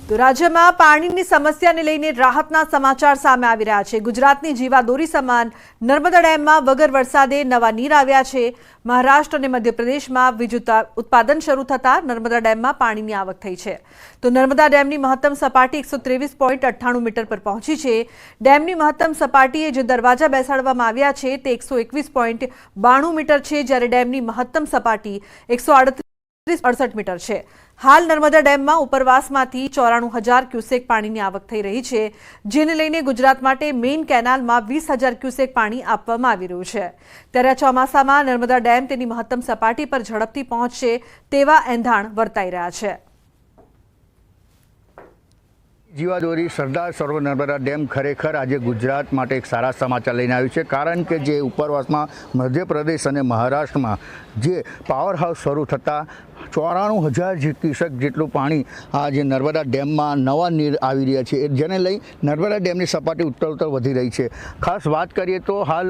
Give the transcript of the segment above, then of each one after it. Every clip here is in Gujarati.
તો રાજ્યમાં પાણીની સમસ્યાને લઈને રાહતના સમાચાર સામે આવી રહ્યા છે। ગુજરાતની જીવાદોરી સમાન નર્મદા ડેમમાં વગર વરસાદે નવા નીર આવ્યા છે। મહારાષ્ટ્ર અને મધ્યપ્રદેશમાં વીજ ઉત્પાદન શરૂ થતા નર્મદા ડેમમાં પાણીની આવક થઈ છે। તો નર્મદા ડેમની મહત્તમ સપાટી 123.98 મીટર પર પહોંચી છે। ડેમની મહત્તમ સપાટીએ જે દરવાજા બેસાડવામાં આવ્યા છે તે 121.92 મીટર છે, જ્યારે ડેમની મહત્તમ સપાટી 138.68 મીટર છે। हाल नर्मदा डेम में उपरवासमांथी 94,000 क्यूसेक पाणीनी आवक थई रही छे, जेने लईने गुजरात माटे मेन केनाल में 20,000 क्यूसेक पाणी आपवामां आवी रह्युं छे। त्यारे ચોમાસામાં नर्मदा डेम तेनी महत्तम सपाटी पर झड़पथी पहोंचशे तेवा एंधाण वर्ताई रह्या छे। जीवादोरी सरदार सरोवर नर्मदा डेम खरेखर आज गुजरात माटे एक सारा समाचार लईने आव्युं छे, कारण के जे उपरवास में मध्यप्रदेश और महाराष्ट्र में जे पावर हाउस शुरू थता 94,000 क्यूसेक जेटलुं पाणी आज नर्मदा डेम में नवा नीर आवी रह्या छे, जेने लई नर्मदा डेमनी सपाटी उत्तर वधी रही है। खास बात करिए तो हाल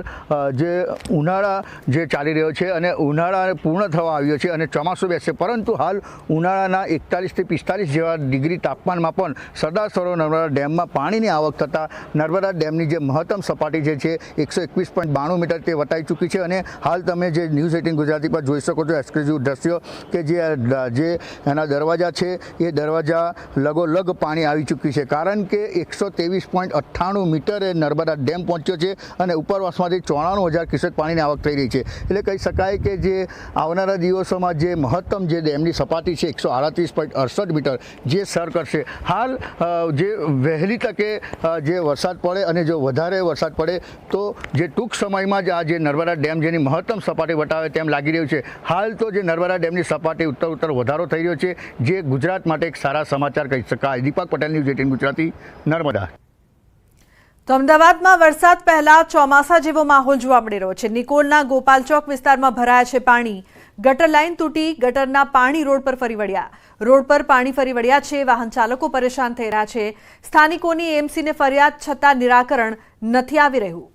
जे उनाळा जे चाली रह्यो छे अने उनाळा पूर्ण थवा आव्यो छे अने ચોમાસું बेसशे, परंतु हाल उनाळाना 41 થી 45 जेवा डिग्री तापमान में पण सरदार सरोवर नर्मदा डेम में पानी की आवक थता नर्मदा डेमनी जे महत्तम सपाटी जे छे 121.92 मीटर ते वटाई चूकी है। अने हाल तमे जे न्यूज़ 18 गुजराती पर जोई शको छो एक्सक्लूसिव दृश्यों के जे एना दरवाजा है ये दरवाजा लगोलग पानी आई चूकी है, कारण के 123.98 मीटरे नर्मदा डेम पहुंच्यो है और उपरवासमांथी 94,000 क्यूसेक पानी आवक थई रही है। एटले कही शकाय कि जे आवनारा दिवसों में जे महत्तम जे डेमनी सपाटी है 138.68 मीटर जे सर करशे। हाल जे वहेली तके जे वरसाद पड़े और जो वधारे वरसाद पड़े तो जे टूंक समय में ज आज नर्मदा डेम जेनी महत्तम सपाटी वटावे तेम लागी रह्युं छे। हाल तो जे नर्मदा डेमनी सपाटी उत्तर वधारो थई रह्यो छे, जे गुजरात माटे एक सारा समाचार कही शकाय। दीपक पटेल, न्यूज़ 18 गुजराती, नर्मदा। तो अमदावाद में वरसाद पहला ચોમાસા જેવો માહોલ જોવા મળી રહ્યો છે। નિકોલના ગોપાલ ચોક વિસ્તારમાં ભરાયા છે પાણી। ગટર લાઇન તૂટી ગટરના પાણી રોડ પર ફરી વળ્યા। રોડ પર પાણી ફરી વળ્યા છે, વાહન ચાલકો પરેશાન થઈ રહ્યા છે। સ્થાનિકોની એમસીને ફરિયાદ છતાં નિરાકરણ નથી આવી રહ્યું।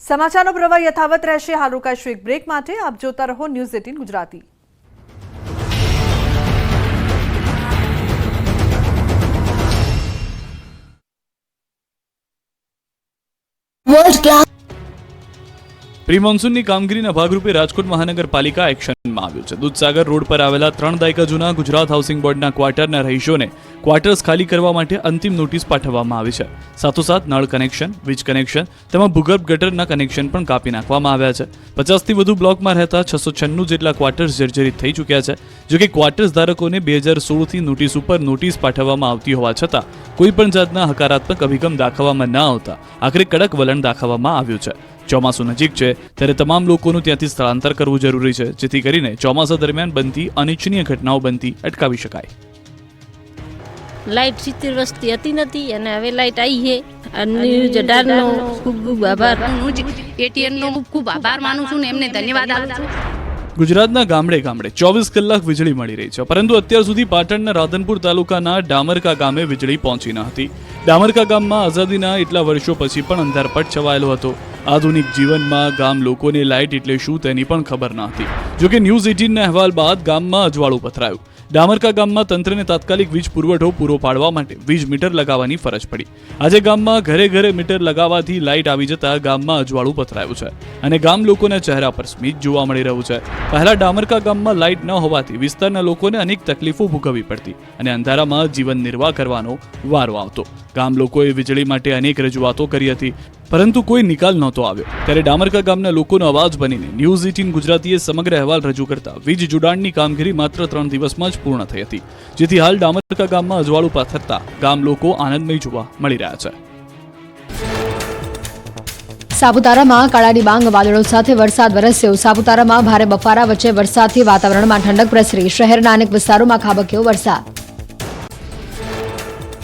समाचारનો પ્રવાહ યથાવત રહેશે। હાલ રોકાઈશું એક બ્રેક માટે। આપ જોતા રહો ન્યૂઝ 18 ગુજરાતી। પ્રી મોન્સૂનની કામગીરીના ભાગરૂપે રાજકોટ મહાનગરપાલિકા એક્શનમાં આવ્યું છે। દૂધસાગર રોડ પર આવેલા 3 દાયકા જૂના ગુજરાત હાઉસિંગ બોર્ડના ક્વાર્ટરના રહીશોને ક્વાર્ટર્સ ખાલી કરવા માટે અંતિમ નોટિસ પાઠવવામાં આવી છે। સાથોસાથ નળ કનેક્શન, વીજ કનેક્શન તેમજ ભૂગર્ભ ગટરના કનેક્શન પણ કાપી નાખવામાં આવ્યા છે। 50થી વધુ બ્લોકમાં રહેતા 696 જેટલા ક્વાર્ટર્સ જર્જરિત થઈ ચૂક્યા છે। જો કે ક્વાર્ટર્સ ધારકોને 2016થી નોટિસ ઉપર નોટિસ પાઠવવામાં આવતી હોવા છતાં કોઈપણ જાતના હકારાત્મક અભિગમ દાખવવામાં ન આવતા આખરે કડક વલણ દાખવવામાં આવ્યું છે। ચોમાસું નજીક છે ત્યારે તમામ લોકોનું ત્યાંથી સ્થળાંતર કરવું જરૂરી છે, જેથી કરીને ચોમાસા દરમિયાન બનતી અનિચ્છનીય ઘટનાઓ બનતી અટકાવી શકાય। લાઇટ 70 વર્ષથી હતી નથી અને હવે લાઇટ આવી છે। ન્યૂઝ 18 નો ખૂબ આભાર। ન્યૂઝ 18 નો ખૂબ આભાર માનું છું ને એમને ધન્યવાદ આપું છું। ગુજરાતના ગામડે ગામડે 24 કલાક વીજળી મળી રહી છે, પરંતુ અત્યાર સુધી પાટણના રાધનપુર તાલુકાના ડામરકા ગામે વીજળી પહોંચી ન હતી। ડામરકા ગામમાં આઝાદીના એટલા વર્ષો પછી પણ અંધારપટ છવાયેલો હતો। આધુનિક જીવનમાં ગામ લોકોને લાઇટ એટલે શું તેની પણ ખબર ન હતી। જોકે ન્યૂઝ 18ના અહેવાલ બાદ ગામમાં અજવાળું પથરાયું। ડામરકા ગામમાં તંત્રને તાત્કાલિક વીજ પુરવઠો પૂરો પાડવા માટે વીજ મીટર લગાવવાની ફરજ પડી। આજે ગામમાં ઘરે ઘરે મીટર લગાવવાથી લાઇટ આવી જતા ગામમાં અજવાળું પથરાયું છે અને ગામ લોકોના ચહેરા પર સ્મિત જોવા મળી રહ્યું છે। પહેલા ડામરકા ગામમાં લાઇટ ન હોવાથી વિસ્તારના લોકોને અનેક તકલીફો ભોગવવી પડતી અને અંધારામાં જીવન નિર્વાહ કરવાનો વારો આવતો। ગામ લોકોએ વીજળી માટે અનેક રજૂઆતો કરી હતી, પરંતુ કોઈ નિકાલ નહોતો આવ્યો। ત્યારે ડામરકા ગામના લોકોનો અવાજ બનીને ન્યૂઝ 18 ગુજરાતીએ સમગ્ર અહેવાલ રજૂ કરતા વીજ જોડાણની કામગીરી માત્ર 3 દિવસમાં જ પૂર્ણ થઈ હતી, જેથી હાલ ડામરકા ગામમાં અજવાળું પાથરતા ગામ લોકો આનંદમય જોવા મળી રહ્યા છે। સાપુતારામાં કાળા ડિબાંગ વાદળો સાથે વરસાદ વરસ્યો। સાપુતારામાં ભારે બફારા વચ્ચે વરસાદથી વાતાવરણમાં ઠંડક પ્રસરી। શહેરના અનેક વિસ્તારોમાં ખાબક્યો વરસાદ।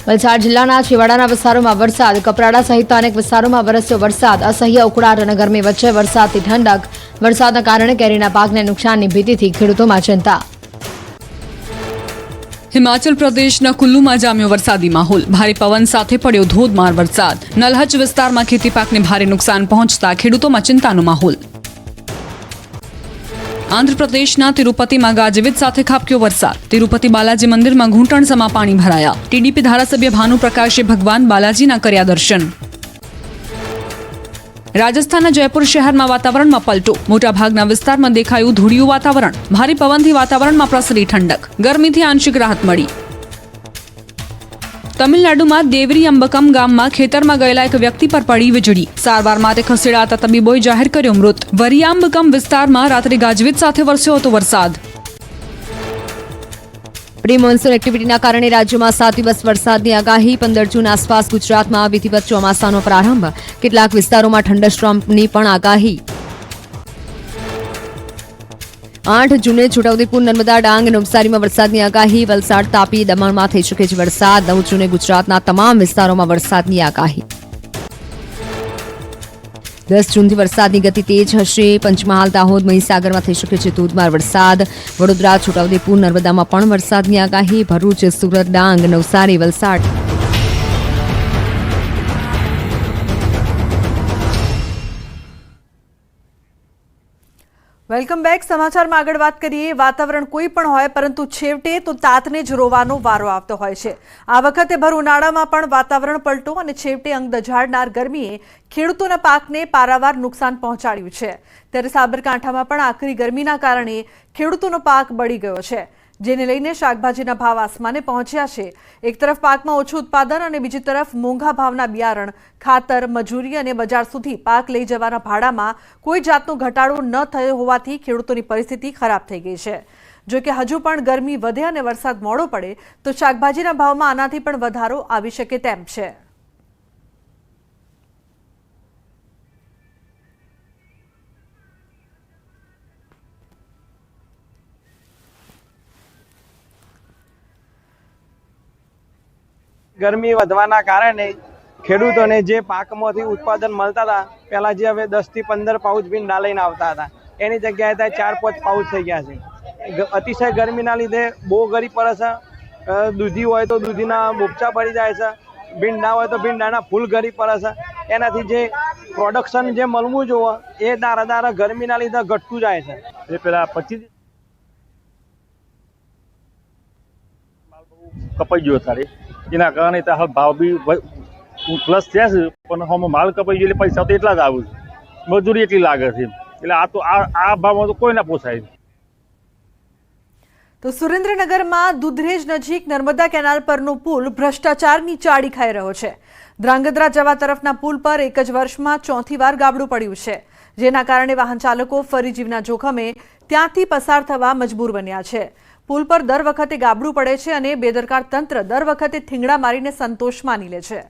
વલસાડ જિલ્લાના છેવાડાના વિસ્તારોમાં વરસાદ। કપરાડા સહિત અનેક વિસ્તારોમાં વરસ્યો વરસાદ। અસહ્ય ઉકળાટ અને ગરમી વચ્ચે વરસાદથી ઠંડક। વરસાદના કારણે કેરીના પાકને નુકસાનની ભીતિથી ખેડૂતોમાં ચિંતા। हिमाचल प्रदेशના કુલ્લુમાં જામ્યો વરસાદી માહોલ। ભારે પવન સાથે પડ્યો ધોધમાર વરસાદ। નલહજ વિસ્તારમાં ખેતી પાકને ભારે નુકસાન પહોંચતા ખેડૂતોમાં ચિંતાનો માહોલ। આંધ્રપ્રદેશના તિરુપતિમાં ગાજવીજ સાથે ખાબક્યો વરસાદ. તિરુપતિ બાલાજી મંદિરમાં ઘૂંટણસમાં પાણી ભરાયા. ટીડીપી ધારાસભ્ય ભાનુપ્રકાશે ભગવાન બાલાજીના કર્યા દર્શન. રાજસ્થાનના જયપુર શહેરમાં વાતાવરણમાં પલટો. મોટાભાગના વિસ્તારમાં દેખાયું ધૂળિયું વાતાવરણ. ભારે પવનથી વાતાવરણમાં પ્રસરી ઠંડક. ગરમીથી આંશિક રાહત મળી. તમિલનાડુમાં દેવરી અંબકમ ગામમાં ખેતરમાં ગયેલા એક વ્યક્તિ પર પડી વીજળી. સારવાર માટે ખસેડાતા તબીબોએ જાહેર કર્યો મૃત. વરિયાંબકમ વિસ્તારમાં રાત્રે ગાજવીજ સાથે વરસ્યો હતો વરસાદ. પ્રી મોન્સૂન એક્ટિવિટીના કારણે રાજ્યમાં 7 દિવસ વરસાદની આગાહી. 15 જૂન આસપાસ ગુજરાતમાં વિધિવત ચોમાસાનો પ્રારંભ. કેટલાક વિસ્તારોમાં થંડરસ્ટોર્મની પણ આગાહી. 8 જૂને છોટાઉદેપુર, નર્મદા, ડાંગ, નવસારીમાં વરસાદની આગાહી. વલસાડ, તાપી, દમણમાં થઈ શકે છે વરસાદ. 9 જૂને ગુજરાતના તમામ વિસ્તારોમાં વરસાદની આગાહી. 10 જૂનથી વરસાદની ગતિ તેજ હશે. પંચમહાલ, દાહોદ, મહીસાગરમાં થઈ શકે છે ધોધમાર વરસાદ. વડોદરા, છોટાઉદેપુર, નર્મદામાં પણ વરસાદની આગાહી. ભરૂચ, સુરત, ડાંગ, નવસારી, વલસાડ. Welcome back. સમાચારમાં આગળ વાત કરીએ. વાતાવરણ કોઈ પણ હોય, પરંતુ છેવટે તો તાતને જ રોવાનો વારો આવતો હોય છે. આ વખતે ભર ઉનાળામાં પણ વાતાવરણ પલટો અને છેવટે અંગ દઝાડનાર ગરમીએ ખેડૂતોના પાકને પારાવાર નુકસાન પહોંચાડ્યું છે. ત્યારે સાબરકાંઠામાં પણ આકરી ગરમીના કારણે ખેડૂતોનો પાક બળી ગયો છે, જેને લઈને શાકભાજીના ભાવ આસમાને પહોંચ્યા છે. એક તરફ પાકમાં ઓછું ઉત્પાદન અને બીજી તરફ મોંઘા ભાવના બિયારણ, ખાતર, મજૂરી અને બજાર સુધી પાક લઈ જવાના ભાડામાં કોઈ જાતનો ઘટાડો ન થયો હોવાથી ખેડૂતોની પરિસ્થિતિ ખરાબ થઈ ગઈ છે. જો કે હજુ પણ ગરમી વધે અને વરસાદ મોડો પડે તો શાકભાજીના ભાવમાં આનાથી પણ વધારો આવી શકે તેમ છે. ગરમી વધવાના કારણે ખેડૂતોને જે પાકમાંથી ઉત્પાદન મળતા હતા, પહેલા જે હવે 10 થી 15 પાઉચ ભીંડા લઈને આવતા હતા, એની જગ્યાએ 4-5 પાઉચ થઈ ગયા છે. અતિશય ગરમીના લીધે બહુ ગરીબ પડે છે. દૂધી હોય તો દૂધીના બોપચા પડી જાય છે, ભીંડા હોય તો ભીંડાના ફૂલ ગરીબ પડે છે. એનાથી જે પ્રોડક્શન જે મળવું જોઈએ એ દારા ગરમીના લીધે ઘટતું જાય છે. એ પેલા 25 કપાઈ ગયો સારી, એના કારણે હાલ ભાવ બી પ્લસ થયા છે, પણ હમ માલ કપાઈ ગયો એટલે પૈસા તો એટલા જ આવે છે, મજૂરી એટલી લાગે છે. એટલે આ તો આ ભાવમાં તો કોઈ ના પોસાય. તો સુરેન્દ્રનગરમાં દુધરેજ નજીક નર્મદા કેનાલ પરનો પુલ ભ્રષ્ટાચારની ચાડી ખાઈ રહ્યો છે. ધ્રાંગધ્રા જવા તરફના પુલ પર એક જ વર્ષમાં 4થી વાર ગાબડું પડ્યું છે, જેના કારણે વાહન ચાલકો ફરી જીવના જોખમે ત્યાંથી પસાર થવા મજબૂર બન્યા છે. પુલ પર દર વખતે ગાબડું પડે છે અને બેદરકાર તંત્ર દર વખતે થીંગડા મારીને સંતોષ માની લે છે.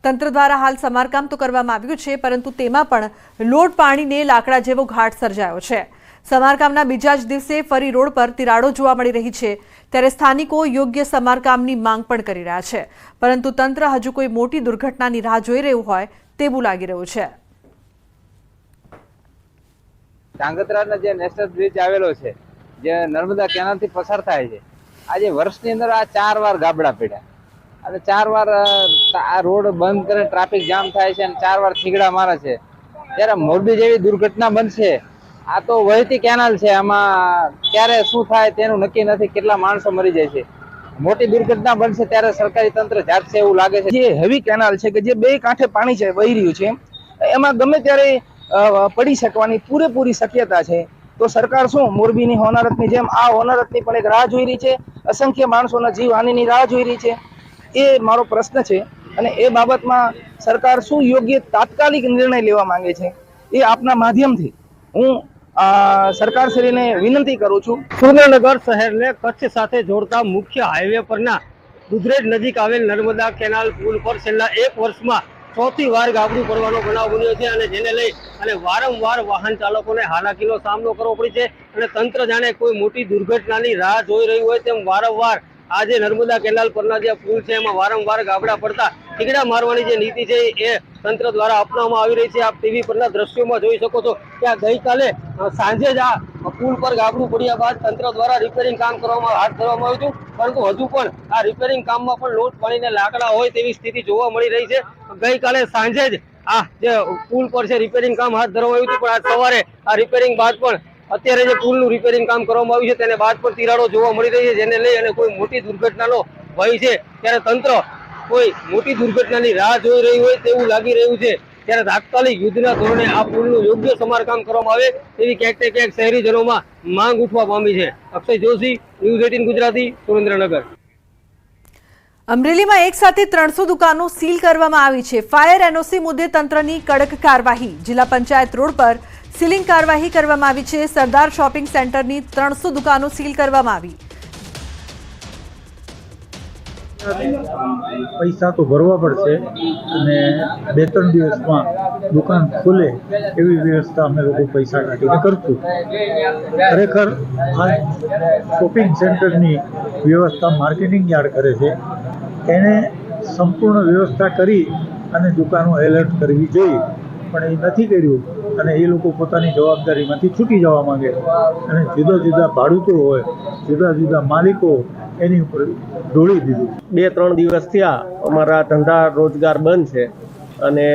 તંત્ર દ્વારા હાલ સમારકામ તો કરવામાં આવ્યું છે, પરંતુ તેમાં પણ લોટ પાણીને લાકડા જેવો ઘાટ સર્જાયો છે. સમારકામના બીજા જ દિવસે ફરી રોડ પર તિરાડો જોવા મળી રહી છે. ત્યારે સ્થાનિકો યોગ્ય સમારકામની માંગ પણ કરી રહ્યા છે, પરંતુ તંત્ર હજુ કોઈ મોટી દુર્ઘટનાની રાહ જોઈ રહ્યું હોય તેવું લાગી રહ્યું છે. ધ્રાંગધ્રાનો જે નેશનલ બ્રિજ આવેલો છે, જે નર્મદા કેનાલથી પસાર થાય છે, આજે વર્ષની અંદર આ 4 વાર ગાબડા પડ્યા અને 4 વાર આ રોડ બંધ કરે, ટ્રાફિક જામ થાય છે અને 4 વાર થીગડા મારે છે. ત્યારે મોરબી જેવી દુર્ઘટના બનશે. આ તો વહેતી કેનાલ છે, આમાં ક્યારે શું થાય તેનું નક્કી નથી, કેટલા માણસો મરી જાય છે. મોટી દુર્ઘટના બનશે ત્યારે સરકારી તંત્ર જાગશે એવું લાગે છે. જે હેવી કેનાલ છે કે જે બે કાંઠે પાણી છે વહી રહ્યું છે, એમાં ગમે ત્યારે પડી શકવાની પૂરેપૂરી શક્યતા છે. તો સરકાર શું મોરબીની હોનારતની જેમ આ હોનારતની પણ એક રાહ જોઈ રહી છે, અસંખ્ય માણસોના જીવહાનિની રાહ જોઈ રહી છે. એ મારો પ્રશ્ન છે અને એ બાબતમાં સરકાર શું યોગ્ય તાત્કાલિક નિર્ણય લેવા માંગે છે એ આપના માધ્યમથી હું સરકારશ્રીને વિનંતી કરું છું. સુરેન્દ્રનગર શહેરને કચ્છ સાથે જોડતા મુખ્ય હાઈવે પરના દુધરેજ નજીક આવેલ નર્મદા કેનાલ પુલ પર છેલ્લા 1 વર્ષમાં 4થી વાર ગાબડું પડવાનો બનાવ બન્યો છે અને જેને લઈ અને વારંવાર વાહન ચાલકોને હાલાકીનો સામનો કરવો પડે છે અને તંત્ર જાણે કોઈ મોટી દુર્ઘટનાની રાહ જોઈ રહ્યું હોય તેમ વારંવાર આ જે નર્મદા કેનાલ પરના જે પુલ છે એમાં વારંવાર ગાબડા પડતા ઠીકડા મારવાની જે નીતિ છે એ તંત્ર દ્વારા અપનાવવામાં આવી રહી છે. આપ ટીવી પરના દ્રશ્યોમાં જોઈ શકો છો કે આ ગઈકાલે સાંજે જ આ પુલ પર ગાબડું પડ્યા બાદ તંત્ર દ્વારા રિપેરિંગ કામ હાથ ધરવામાં આવ્યું હતું, પરંતુ હજુ પણ આ રિપેરિંગ કામમાં પણ લોટ પાણીને લાકડા હોય તેવી સ્થિતિ જોવા મળી રહી છે. ગઈકાલે સાંજે જ આ જે પુલ પર છે રિપેરિંગ કામ હાથ ધરવામાં આવ્યું હતું, પણ આજ સવારે આ રિપેરિંગ બાદ પણ અત્યારે જે પુલનું રિપેરિંગ કામ કરવામાં આવ્યું છે તેને બાદ પર તિરાડો જોવા મળી રહી છે, જેને લઈ અને કોઈ મોટી દુર્ઘટનાનો ભય છે. ત્યારે તંત્ર કોઈ મોટી દુર્ઘટનાની રાહ જોઈ રહ્યું હોય તેવું લાગી રહ્યું છે. ત્યારે તાત્કાલિક યુદ્ધના ધોરણે આ પુલનું યોગ્ય સમારકામ કરવામાં આવે તેવી ક્યાંક ને ક્યાંક શહેરીજનોમાં માંગ ઉઠવા પામી છે. અક્ષય જોશી, ન્યૂઝ 18 ગુજરાતી, સુરેન્દ્રનગર. અમરેલીમાં એક સાથે 300 દુકાનો સીલ કરવામાં આવી છે. ફાયર એનઓસી મુદ્દે તંત્રની કડક કાર્યવાહી. જિલ્લા પંચાયત રોડ પર સીલિંગ કાર્યવાહી કરવામાં આવી છે. સરદાર શોપિંગ સેન્ટરની 300 દુકાનો સીલ કરવામાં આવી. પૈસા તો ભરવા પડશે અને 2-3 દિવસમાં દુકાન ખુલે એવી વ્યવસ્થા અમે લોકો પૈસા કાઢીને કરશું. ખરેખર આ શોપિંગ સેન્ટરની વ્યવસ્થા માર્કેટિંગ યાર્ડ કરે છે. એને સંપૂર્ણ વ્યવસ્થા કરી અને દુકાનો એલર્ટ કરવી જોઈએ, પણ એ નથી કર્યું અને એ લોકો પોતાની જવાબદારીમાંથી છૂટી જવા માંગે અને જુદા જુદા ભાડૂતો હોય, જુદા જુદા માલિકો એની ઉપર ઢોળી દીધું. 2-3 દિવસ થયા અમારા ધંધા રોજગાર બંધ છે અને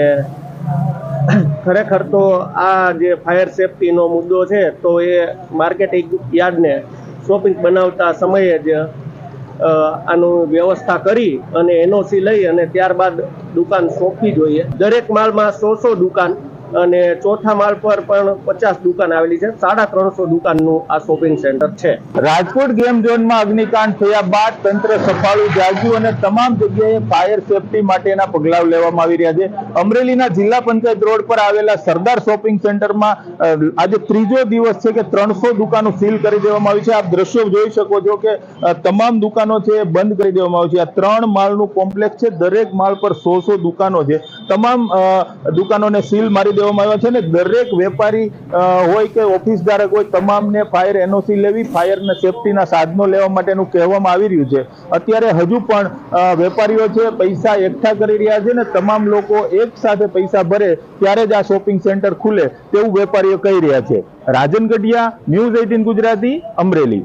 ખરેખર તો આ જે ફાયર સેફટીનો મુદ્દો છે તો એ માર્કેટિંગ યાર્ડને શોપિંગ બનાવતા સમયે જ આનું વ્યવસ્થા કરી અને એનઓસી લઈ અને ત્યારબાદ દુકાન સોંપવી જોઈએ. દરેક માળમાં 100 દુકાન અને ચોથા માળ પર પણ 50 દુકાન આવેલી છે. 350 દુકાનનું આ શોપિંગ સેન્ટર છે. રાજકોટ ગેમ ઝોનમાં અગ્નિકાંડ થયા બાદ તંત્ર સફાળું જાગ્યું અને તમામ જગ્યાએ ફાયર સેફટી માટેના પગલાઓ લેવામાં આવી રહ્યા છે. અમરેલીના જિલ્લા પંચાયત રોડ પર આવેલા સરદાર શોપિંગ સેન્ટરમાં આજે ત્રીજો દિવસ છે કે 300 દુકાનો સીલ કરી દેવામાં આવી છે. આપ દ્રશ્યો જોઈ શકો છો કે તમામ દુકાનો છે બંધ કરી દેવામાં આવી છે. આ 3 માળનું કોમ્પ્લેક્સ છે. દરેક માળ પર 100 દુકાનો છે. તમામ દુકાનોને સીલ મારી દેવામાં આવ્યા છે ને દરેક વેપારી હોય કે ઓફિસ ધારક હોય તમામને ફાયર એનઓસી લેવી, ફાયરના સેફટીના સાધનો લેવા માટેનું કહેવામાં આવી રહ્યું છે. અત્યારે હજુ પણ વેપારીઓ છે પૈસા એકઠા કરી રહ્યા છે ને તમામ લોકો એક સાથે પૈસા ભરે ત્યારે જ આ શોપિંગ સેન્ટર ખુલે તેવું વેપારીઓ કહી રહ્યા છે. રાજન ગઢિયા, ન્યૂઝ 18 ગુજરાતી, અમરેલી.